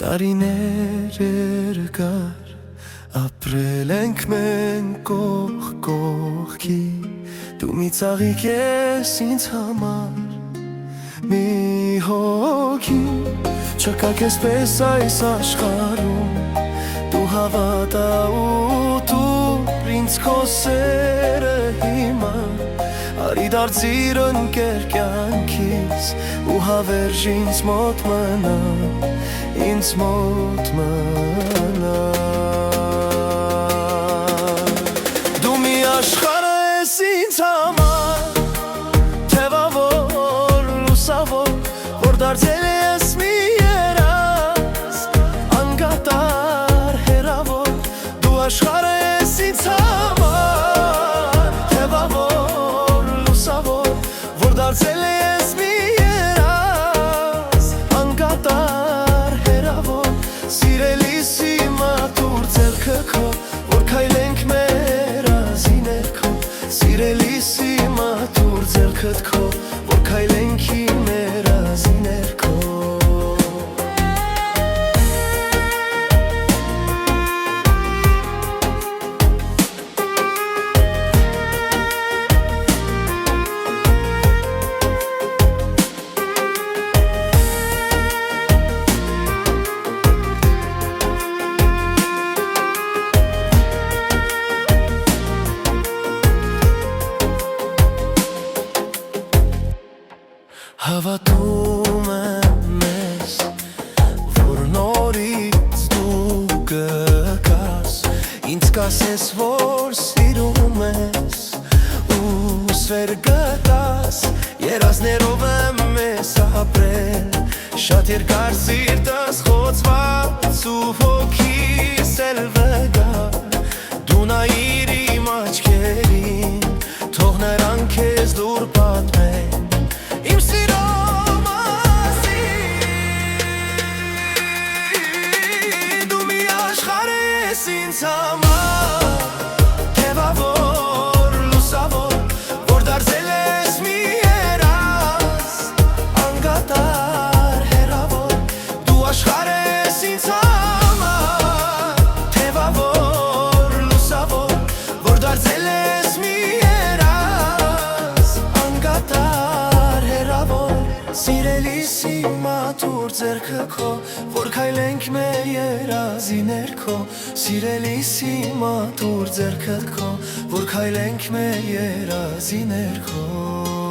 Տարիներ երկար ապրել ենք մենք կողք կողքի Դու մի ծաղիկ ես ինձ համար մի հոգի Չկա քեզ պես այս աշխարհում Դու հավատա ու տուր ինձ քո սերը հիմա Արի դարձիր ընկեր կյանքիս ու հավերժ ինձ մոտ մնա Ինձ մոտ մնա Դու մի աշխարհ ես ինձ համար Թևավոր, լուսավոր Որ դարձել ես մի երազ Անկատար, հեռավոր Դու աշխարհ ես ինձ համար Թևավոր, լուսավոր Որ դարձել ես մի երազ Անկատար Սիրելիս հիմա տուր ձեռքը քո Որ քայլենք մեր ազի ներքո Սիրելիս հիմա տուր ձեռքդ քո Որ քայլենք մեր ազի ներքո Հավատում եմ ես, որ նորից դու կգաս Ինձ կասես, որ սիրում ես ու սվեր գտաս Երազներով եմ ես ապրել, շատ երկար սիրտս խոցված ու հոգիս էլ վգար Դու նայիր իմ աչքերին, թող նրան քեզ դուր պատմեն Իմ սիրո մասին Դու մի աշխարհ ես ինձ համար Թևավոր, լուսավոր Որ դարձել ես մի երազ Անկատար, հեռավոր Դու աշխարհ ես ինձ համար Թևավոր, լուսավոր Որ դարձել ես մի երազ Անկատար Սիրելիս հիմա տուր ձեռքը քո Որ քայլենք մեր երազի ներքո Սիրելիս հիմա տուր ձեռքդ քո Որ քայլենք մեր երազի ներքո